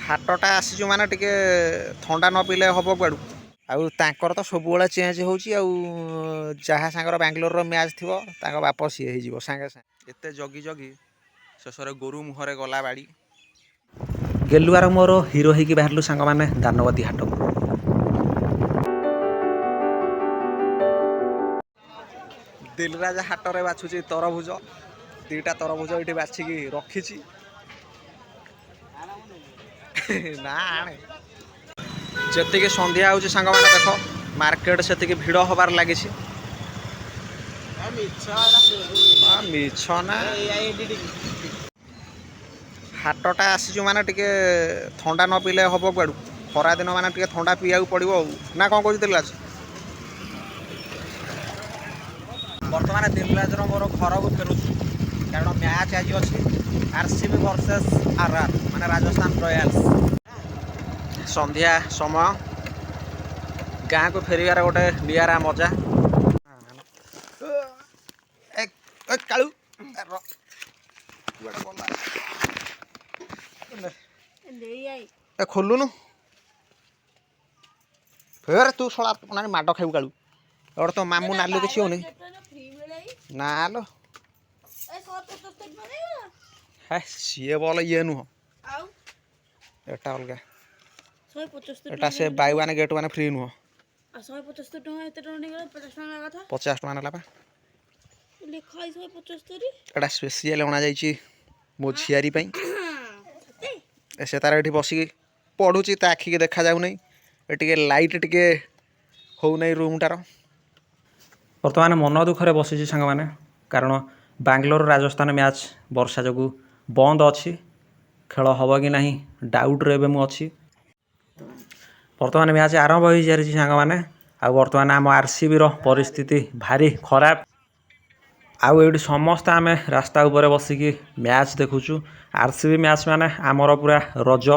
ହାଟଟା ଆସିଛୁ ମାନେ ଟିକେ ଥଣ୍ଡା ନ ପିଇଲେ ହେବ କୁଆଡ଼ୁ। ଆଉ ତାଙ୍କର ତ ସବୁବେଳେ ଚେଞ୍ଜ ହେଉଛି ଆଉ ଯାହା ସାଙ୍ଗର ବାଙ୍ଗାଲୋରର ମ୍ୟାଚ୍ ଥିବ ତାଙ୍କ ବାପ ସିଏ ହେଇଯିବ ସାଙ୍ଗେ ସାଙ୍ଗେ। ଏତେ ଜଗି ଜଗି ଶେଷରେ ଗୋରୁ ମୁହଁରେ ଗଲା ବାଡ଼ି। ଗେଲୁଆର ମୋର ହିରୋ ହେଇକି ବାହାରିଲୁ ସାଙ୍ଗମାନେ ଦାନଗଦି ହାଟକୁ। ଦିଲରାଜ ହାଟରେ ବାଛୁଛି ତରଭୁଜ। ଦୁଇଟା ତରଭୁଜ ଏଇଠି ବାଛିକି ରଖିଛି। ନା ଆଣେ ଯେତିକି ସନ୍ଧ୍ୟା ହେଉଛି ସାଙ୍ଗମାନେ ଦେଖ ମାର୍କେଟ ସେତିକି ଭିଡ଼ ହବାର ଲାଗିଛି। ମିଛ ନା ହାଟଟା ଆସିଛୁ ମାନେ ଟିକେ ଥଣ୍ଡା ନ ପିଇଲେ ହେବ କୁଆଡ଼ୁ। ଖରାଦିନ ମାନେ ଟିକେ ଥଣ୍ଡା ପିଇବାକୁ ପଡ଼ିବ ଆଉ ନା କ'ଣ କହୁଛି ଦିଲରାଜ? ବର୍ତ୍ତମାନ ଦିଲରାଜର ମୋର ଘରକୁ ଫେରୁଛୁ କାରଣ ମ୍ୟାଚ୍ ଆଜି ଅଛି RCB ଭର୍ସେସ୍ RR ମାନେ ରାଜସ୍ଥାନ ରୟାଲ୍ସ। ସନ୍ଧ୍ୟା ସମୟ ଗାଁକୁ ଫେରିବାର ଗୋଟେ ନିଆରା ମଜା। କାଳୁ ଖୋଲୁନୁ ଫେରେ ତୁ ଶଳା ମାନେ ମାଡ଼ ଖାଇବୁ କାଳୁ। ଏവിടെ ତ ମାମୁଁ ନାଲୁ କିଛି ହଉନି ନା ଲୋ। ହେ ସିଏ ବଲ ଇଏ ନୁହଁ ଏଟା ଅଲଗା। ଏଟା ସେ Bai one get one free ନୁହଁ। 175 ଟଙ୍କା ଏତେ ଟଙ୍କା ନେଇଗଲା 50 ଟଙ୍କା କଥା 50 ଟଙ୍କା ନେଲା ପା। ଲେଖା ହେଇ 175। ଏଟା ସ୍ପେସିଆଲ ଅଣାଯାଇଛି ମୋ ଝିଆରୀ ପାଇଁ। ସେ ତାର ଏଠି ବସିକି ପଢ଼ୁଛି ତା ଆଖିକି ଦେଖାଯାଉନାହିଁ। ଏ ଟିକେ ଲାଇଟ୍ ଟିକେ ହେଉନାହିଁ ରୁମ୍ଟାର। ବର୍ତ୍ତମାନ ମନ ଦୁଃଖରେ ବସିଛି ସାଙ୍ଗମାନେ କାରଣ ବାଙ୍ଗାଲୋର ରାଜସ୍ଥାନ ମ୍ୟାଚ୍ ବର୍ଷା ଯୋଗୁଁ ବନ୍ଦ ଅଛି। ଖେଳ ହେବ କି ନାହିଁ ଡାଉଟ୍ରେ ଏବେ ମୁଁ ଅଛି। ବର୍ତ୍ତମାନ ମ୍ୟାଚ୍ ଆରମ୍ଭ ହୋଇସାରିଛି ସାଙ୍ଗମାନେ। ଆଉ ବର୍ତ୍ତମାନ ଆମ RCBର ପରିସ୍ଥିତି ଭାରି ଖରାପ। ଆଉ ଏଇଠି ସମସ୍ତେ ଆମେ ରାସ୍ତା ଉପରେ ବସିକି ମ୍ୟାଚ୍ ଦେଖୁଛୁ। RCB ମ୍ୟାଚ୍ ମାନେ ଆମର ପୁରା ରଜ।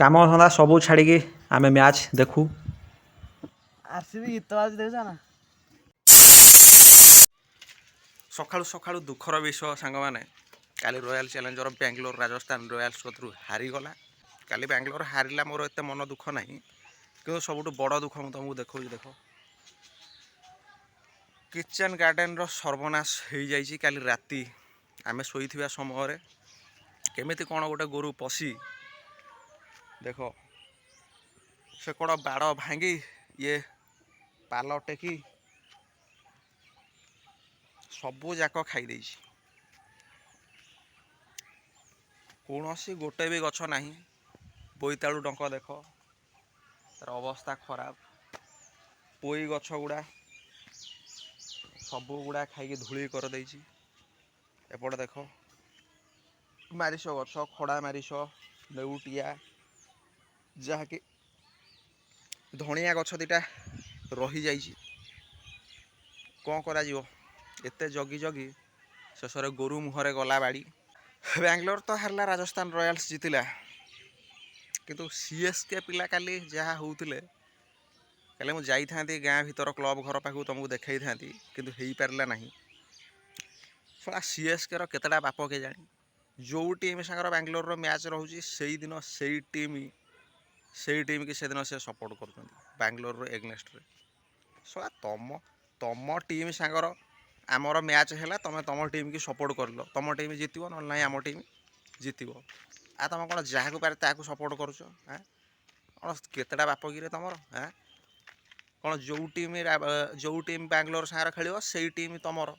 କାମ ଧନ୍ଦା ସବୁ ଛାଡ଼ିକି ଆମେ ମ୍ୟାଚ୍ ଦେଖୁ। RCB ଗୀତ ବାଜି ଦେଖୁଛ ନା। ସକାଳୁ ସକାଳୁ ଦୁଃଖର ବିଷୟ ସାଙ୍ଗମାନେ କାଲି ରୟାଲ ଚ୍ୟାଲେଞ୍ଜର ବାଙ୍ଗାଲୋର ରାଜସ୍ଥାନ ରୟାଲ୍ସ କତିରୁ ହାରିଗଲା। କାଲି ବାଙ୍ଗାଲୋର ହାରିଲା ମୋର ଏତେ ମନ ଦୁଃଖ ନାହିଁ କିନ୍ତୁ ସବୁଠୁ ବଡ଼ ଦୁଃଖ ମୁଁ ତୁମକୁ ଦେଖାଉଛି ଦେଖ। କିଚେନ୍ ଗାର୍ଡ଼େନର ସର୍ବନାଶ ହୋଇଯାଇଛି। କାଲି ରାତି ଆମେ ଶୋଇଥିବା ସମୟରେ କେମିତି କ'ଣ ଗୋଟେ ଗୋରୁ ପଶି ଦେଖ ସେ କ'ଣ ବାଡ଼ ଭାଙ୍ଗି ଇଏ ପାଲ ଟେକି ସବୁ ଯାକ ଖାଇ ଦେଇଛି। କୌଣସି ଗୋଟେ ବି ଗଛ ନାହିଁ। ବୋଇତାଳୁ ଡଙ୍କ ଦେଖ ତାର ଅବସ୍ଥା ଖରାପ। ପୋଇ ଗଛ ଗୁଡ଼ା ସବୁ ଗୁଡ଼ା ଖାଇକି ଧୂଳି କରିଦେଇଛି। ଏପଟେ ଦେଖ ମାରିଛ ଗଛ ଖଡ଼ା ମାରିଛ ନେଉଟିଆ ଯାହାକି ଧଣିଆ ଗଛ ଦୁଇଟା ରହିଯାଇଛି। କ'ଣ କରାଯିବ ଏତେ ଜଗି ଜଗି ଶେଷରେ ଗୋରୁ ମୁହଁରେ ଗଲା ବାଡ଼ି। ବାଙ୍ଗାଲୋର ତ ହାରିଲା ରାଜସ୍ଥାନ ରୟାଲ୍ସ ଜିତିଲା କିନ୍ତୁ CSK ପିଲା କାଲି ଯାହା ହେଉଥିଲେ କାଲି ମୁଁ ଯାଇଥାନ୍ତି ଗାଁ ଭିତର କ୍ଲବ୍ ଘର ପାଖକୁ ତୁମକୁ ଦେଖାଇଥାନ୍ତି କିନ୍ତୁ ହେଇପାରିଲା ନାହିଁ। ଶଳା CSKର କେତେଟା ବାପ କେଜାଣି। ଯେଉଁ ଟିମ୍ ସାଙ୍ଗର ବାଙ୍ଗାଲୋରର ମ୍ୟାଚ୍ ରହୁଛି ସେଇଦିନ ସେଇ ଟିମ୍କି ସେଦିନ ସେ ସପୋର୍ଟ କରୁଛନ୍ତି ବାଙ୍ଗାଲୋରର ଏଗନେଷ୍ଟରେ। ଶଳା ତମ ଟିମ୍ ସାଙ୍ଗର ଆମର ମ୍ୟାଚ୍ ହେଲା ତୁମେ ତୁମ ଟିମ୍କି ସପୋର୍ଟ କରିଲ ତୁମ ଟିମ୍ ଜିତିବ ନହେଲେ ନାହିଁ ଆମ ଟିମ୍ ଜିତିବ। ଆଉ ତୁମେ କ'ଣ ଯାହାକୁ ପାରେ ତାହାକୁ ସପୋର୍ଟ କରୁଛ? କ'ଣ କେତେଟା ବାପ କିରେ ତୁମର? କ'ଣ ଯେଉଁ ଟିମ୍ ବାଙ୍ଗାଲୋର ସାଙ୍ଗରେ ଖେଳିବ ସେଇ ଟିମ୍ ତୁମର।